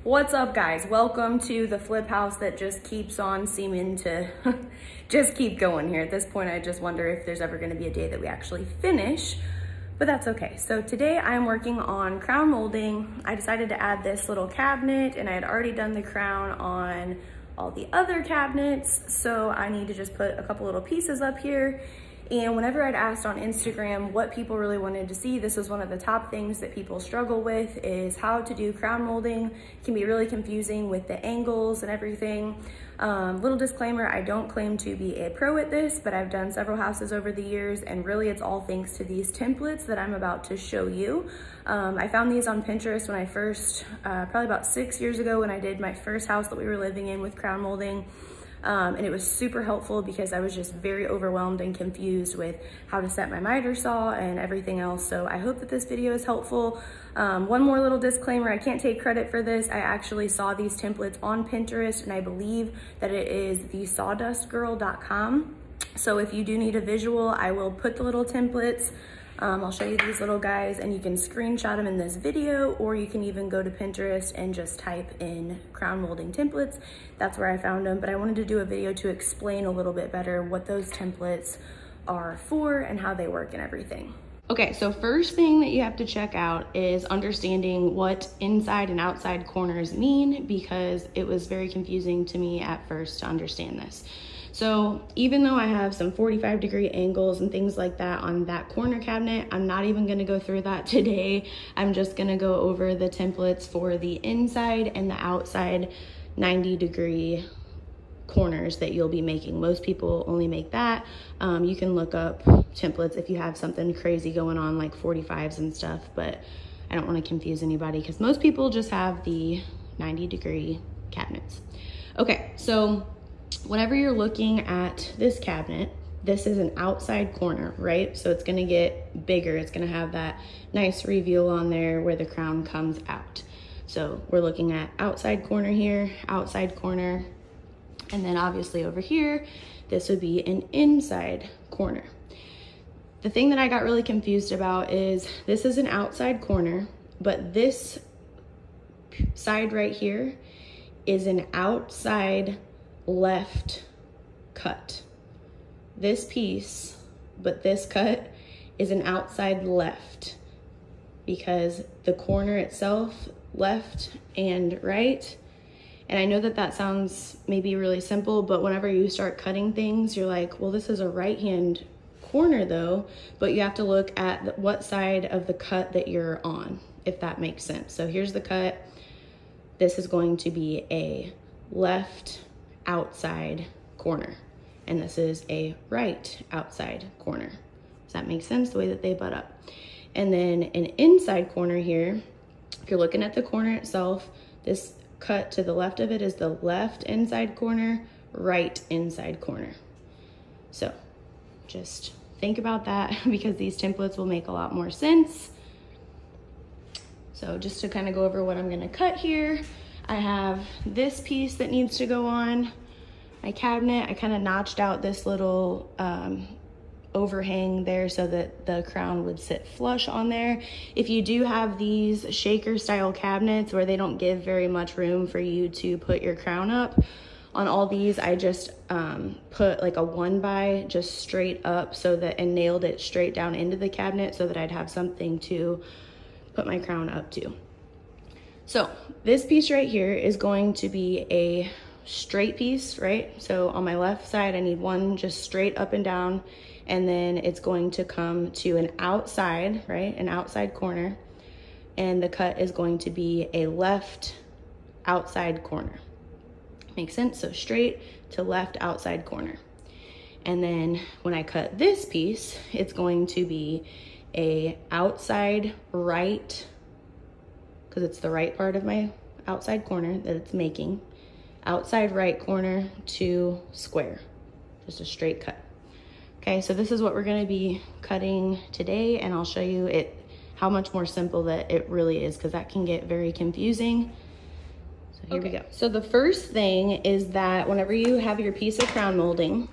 What's up, guys? Welcome to the flip house that just keeps on seeming to just keep going here. At this point, I just wonder if there's ever going to be a day that we actually finish, but that's okay. So today I'm working on crown molding. I decided to add this little cabinet, and I had already done the crown on all the other cabinets, so I need to just put a couple little pieces up here. And whenever I'd asked on Instagram what people really wanted to see, this was one of the top things that people struggle with, is how to do crown molding. It can be really confusing with the angles and everything. Little disclaimer, I don't claim to be a pro at this, but I've done several houses over the years, and really it's all thanks to these templates that I'm about to show you. I found these on Pinterest when I first, probably about 6 years ago, when I did my first house that we were living in with crown molding. And it was super helpful because I was just very overwhelmed and confused with how to set my miter saw and everything else. So I hope that this video is helpful. One more little disclaimer, I can't take credit for this. I actually saw these templates on Pinterest, and I believe that it is thesawdustgirl.com. So if you do need a visual, I will put the little templates. I'll show you these little guys, and you can screenshot them in this video, or you can even go to Pinterest and just type in crown molding templates. That's where I found them, but I wanted to do a video to explain a little bit better what those templates are for and how they work and everything. Okay, so first thing that you have to check out is understanding what inside and outside corners mean, because it was very confusing to me at first to understand this. So even though I have some 45-degree angles and things like that on that corner cabinet, I'm not even gonna go through that today. I'm just gonna go over the templates for the inside and the outside 90-degree corners that you'll be making. Most people only make that. You can look up templates if you have something crazy going on like 45s and stuff, but I don't wanna confuse anybody because most people just have the 90-degree cabinets. Okay, so whenever you're looking at this cabinet, this is an outside corner, right? So it's gonna get bigger. It's gonna have that nice reveal on there where the crown comes out. So we're looking at outside corner here, outside corner, and then obviously over here, this would be an inside corner. The thing that I got really confused about is this is an outside corner, but this side right here is an outside left cut. This piece, but this cut is an outside left because the corner itself, left and right. And I know that that sounds maybe really simple, but whenever you start cutting things, you're like, well, this is a right-hand corner though, but you have to look at what side of the cut that you're on, if that makes sense. So here's the cut. This is going to be a left outside corner, and this is a right outside corner. Does that make sense, the way that they butt up? And then an inside corner here, if you're looking at the corner itself, this cut to the left of it is the left inside corner, right inside corner. So just think about that because these templates will make a lot more sense. So just to kind of go over what I'm gonna cut here, I have this piece that needs to go on my cabinet. I kind of notched out this little overhang there so that the crown would sit flush on there. If you do have these shaker style cabinets where they don't give very much room for you to put your crown up, on all these I just put like a 1x just straight up so that, and nailed it straight down into the cabinet so that I'd have something to put my crown up to. So this piece right here is going to be a straight piece, right? So on my left side, I need one just straight up and down, and then it's going to come to an outside, right? An outside corner, and the cut is going to be a left outside corner. Makes sense? So straight to left outside corner. And then when I cut this piece, it's going to be a outside right, because it's the right part of my outside corner that it's making, outside right corner to square, just a straight cut. Okay, so this is what we're gonna be cutting today, and I'll show you how much more simple that it really is, because that can get very confusing. So here we go. So the first thing is that whenever you have your piece of crown molding,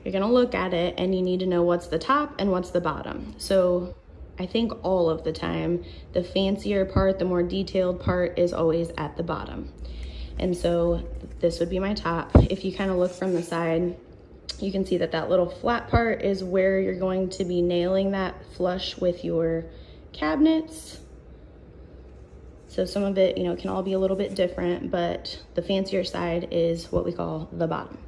you're gonna look at it and you need to know what's the top and what's the bottom. So I think all of the time, the fancier part, the more detailed part is always at the bottom. And so this would be my top. If you kind of look from the side, you can see that that little flat part is where you're going to be nailing that flush with your cabinets. So some of it, you know, can all be a little bit different, but the fancier side is what we call the bottom.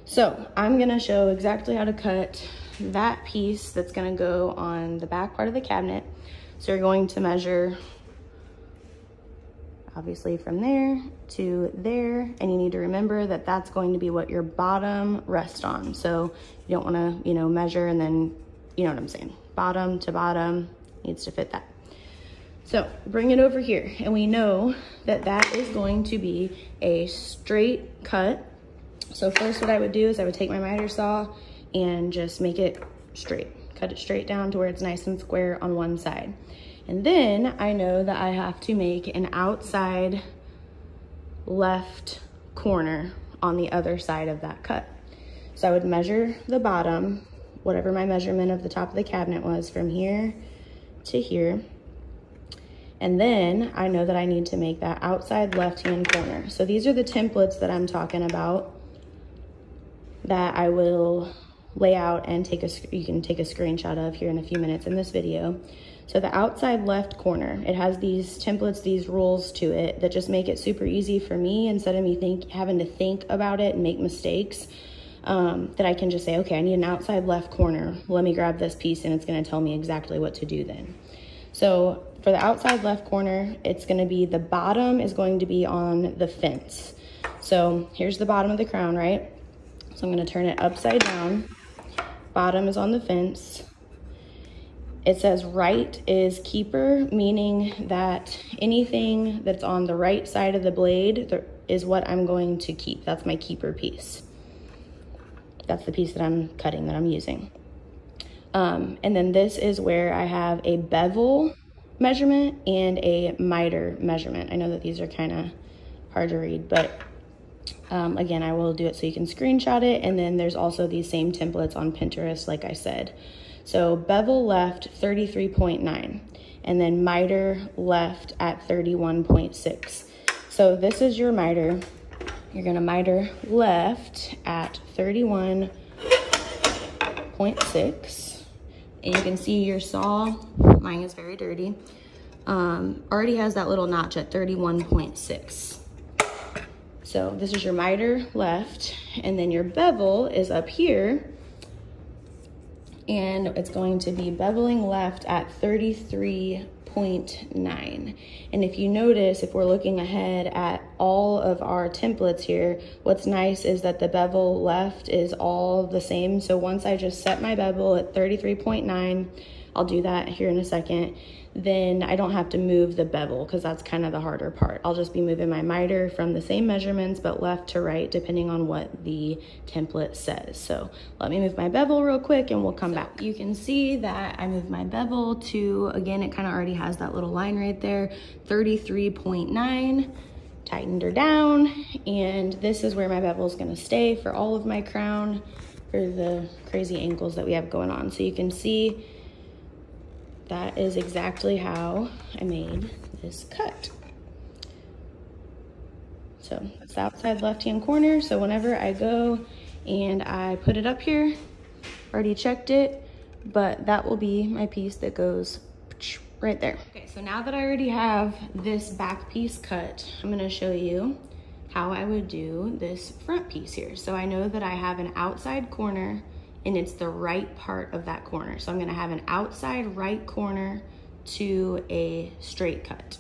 So I'm gonna show exactly how to cut that piece that's gonna go on the back part of the cabinet. So you're going to measure obviously from there to there, and you need to remember that that's going to be what your bottom rests on. So you don't wanna, you know, measure and then, you know what I'm saying, bottom to bottom needs to fit that. So bring it over here, and we know that that is going to be a straight cut. So first what I would do is I would take my miter saw and just make it straight, cut it straight down to where it's nice and square on one side. And then I know that I have to make an outside left corner on the other side of that cut. So I would measure the bottom, whatever my measurement of the top of the cabinet was, from here to here. And then I know that I need to make that outside left-hand corner. So these are the templates that I'm talking about that I will lay out and you can take a screenshot of here in a few minutes in this video. So the outside left corner, it has these templates, these rules to it that just make it super easy for me, instead of me having to think about it and make mistakes, that I can just say, okay, I need an outside left corner. Let me grab this piece and it's gonna tell me exactly what to do then. So for the outside left corner, it's gonna be, the bottom is going to be on the fence. So here's the bottom of the crown, right? So I'm gonna turn it upside down. Bottom is on the fence. It says right is keeper, meaning that anything that's on the right side of the blade is what I'm going to keep. That's my keeper piece. That's the piece that I'm cutting, that I'm using. And then this is where I have a bevel measurement and a miter measurement. I know that these are kind of hard to read, but again, I will do it so you can screenshot it. And then there's also these same templates on Pinterest, like I said. So bevel left 33.9, and then miter left at 31.6. So this is your miter. You're gonna miter left at 31.6. And you can see your saw, mine is very dirty, already has that little notch at 31.6. So this is your miter left, and then your bevel is up here, and it's going to be beveling left at 33.9. And if you notice, if we're looking ahead at all of our templates here, what's nice is that the bevel left is all the same. So once I just set my bevel at 33.9, I'll do that here in a second, then I don't have to move the bevel, because that's kind of the harder part. I'll just be moving my miter from the same measurements, but left to right, depending on what the template says. So let me move my bevel real quick and we'll come back. You can see that I moved my bevel to, again, it kind of already has that little line right there, 33.9, tightened her down, and this is where my bevel is gonna stay for all of my crown, for the crazy ankles that we have going on. So you can see that is exactly how I made this cut. So that's the outside left-hand corner. So whenever I go and I put it up here, already checked it, but that will be my piece that goes right there. Okay, so now that I already have this back piece cut, I'm gonna show you how I would do this front piece here. So I know that I have an outside corner, and it's the right part of that corner. So I'm gonna have an outside right corner to a straight cut.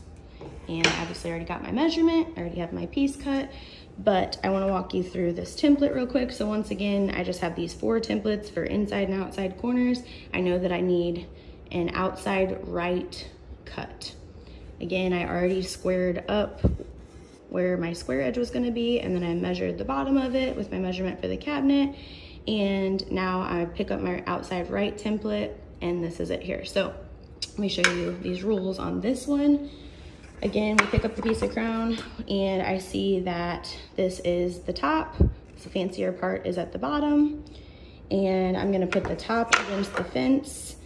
And obviously I already got my measurement, I already have my piece cut, but I wanna walk you through this template real quick. So once again, I just have these 4 templates for inside and outside corners. I know that I need an outside right cut. Again, I already squared up where my square edge was gonna be, and then I measured the bottom of it with my measurement for the cabinet. And now I pick up my outside right template, and this is it here. So let me show you these rules on this one. Again, we pick up the piece of crown, and I see that this is the top. The fancier part is at the bottom. And I'm gonna put the top against the fence.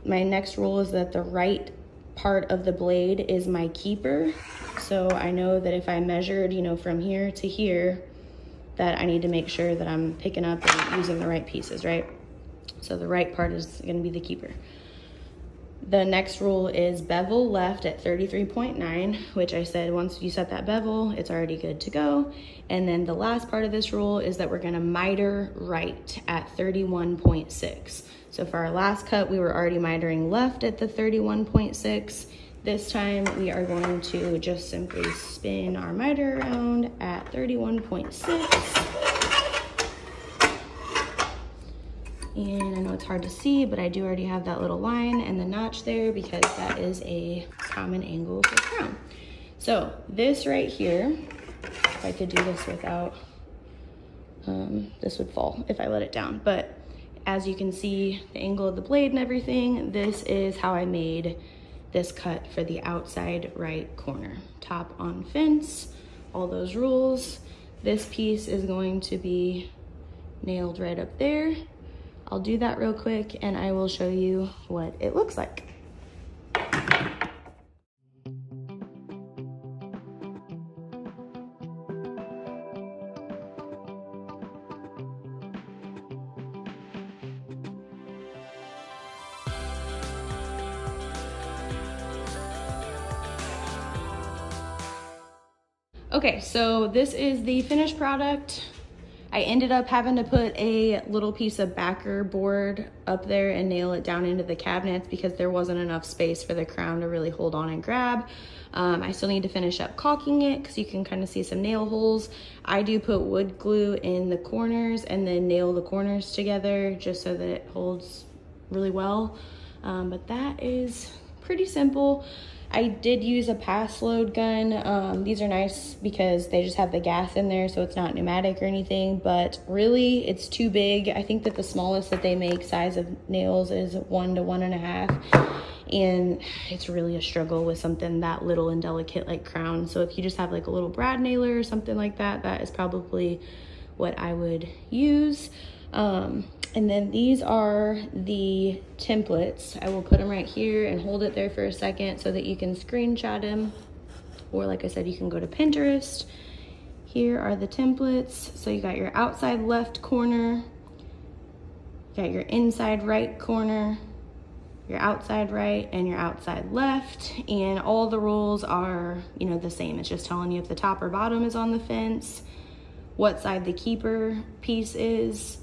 my next rule is that the right part of the blade is my keeper. So I know that if I measured, you know, from here to here, that I need to make sure that I'm picking up and using the right pieces, right? So the right part is gonna be the keeper. The next rule is bevel left at 33.9, which I said once you set that bevel, it's already good to go. And then the last part of this rule is that we're gonna miter right at 31.6. So for our last cut, we were already mitering left at the 31.6. This time we are going to just simply spin our miter around at 31.6. And I know it's hard to see, but I do already have that little line and the notch there because that is a common angle for crown. So this right here, if I could do this without, this would fall if I let it down. But as you can see, the angle of the blade and everything, this is how I made this cut for the outside right corner. Top on fence, all those rules. This piece is going to be nailed right up there. I'll do that real quick and I will show you what it looks like. Okay, so this is the finished product. I ended up having to put a little piece of backer board up there and nail it down into the cabinets because there wasn't enough space for the crown to really hold on and grab. I still need to finish up caulking it because you can kind of see some nail holes. I do put wood glue in the corners and then nail the corners together just so that it holds really well. But that is pretty simple. I did use a pass load gun. These are nice because they just have the gas in there, so it's not pneumatic or anything, but really it's too big. I think that the smallest that they make size of nails is 1 to 1.5, and it's really a struggle with something that little and delicate like crown. So if you just have like a little brad nailer or something like that, that is probably what I would use. And then these are the templates. I will put them right here and hold it there for a second so that you can screenshot them. Or like I said, you can go to Pinterest. Here are the templates. So you got your outside left corner, you got your inside right corner, your outside right and your outside left. And all the rules are, you know, the same. It's just telling you if the top or bottom is on the fence, what side the keeper piece is,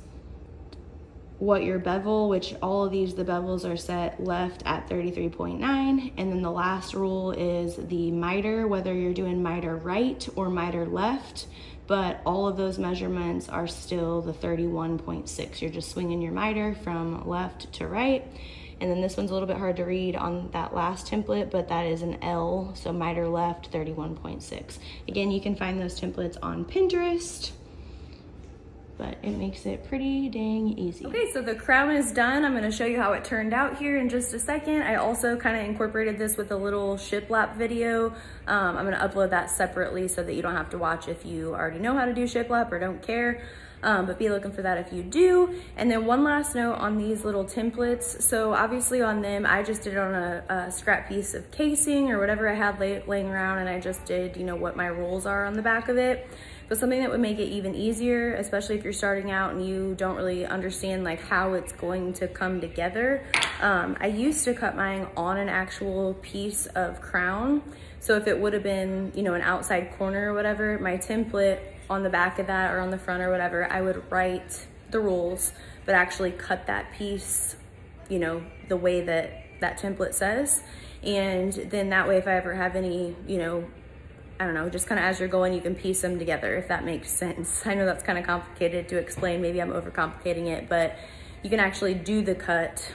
what your bevel, which all of these, the bevels are set left at 33.9. And then the last rule is the miter, whether you're doing miter right or miter left, but all of those measurements are still the 31.6. You're just swinging your miter from left to right. And then this one's a little bit hard to read on that last template, but that is an L, so miter left, 31.6. Again, you can find those templates on Pinterest, but it makes it pretty dang easy. Okay, so the crown is done. I'm gonna show you how it turned out here in just a second. I also kind of incorporated this with a little shiplap video. I'm gonna upload that separately so that you don't have to watch if you already know how to do shiplap or don't care. But be looking for that if you do. And then one last note on these little templates. So obviously on them, I just did it on a scrap piece of casing or whatever I had laying around, and I just did, you know, what my rules are on the back of it. But something that would make it even easier, especially if you're starting out and you don't really understand like how it's going to come together. I used to cut mine on an actual piece of crown. So if it would have been, you know, an outside corner or whatever, my template on the back of that or on the front or whatever, I would write the rules, but actually cut that piece, you know, the way that that template says. And then that way, if I ever have any, you know, I don't know, just kind of as you're going, you can piece them together, if that makes sense. I know that's kind of complicated to explain. Maybe I'm overcomplicating it, but you can actually do the cut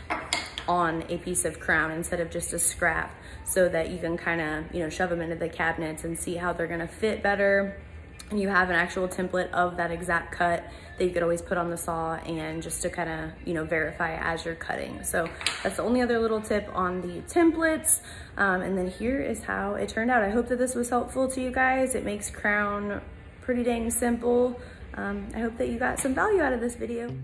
on a piece of crown instead of just a scrap, so that you can kind of, you know, shove them into the cabinets and see how they're gonna fit better. And you have an actual template of that exact cut that you could always put on the saw and just to kind of, you know, verify as you're cutting. So that's the only other little tip on the templates. And then here is how it turned out. I hope that this was helpful to you guys. It makes crown pretty dang simple. I hope that you got some value out of this video.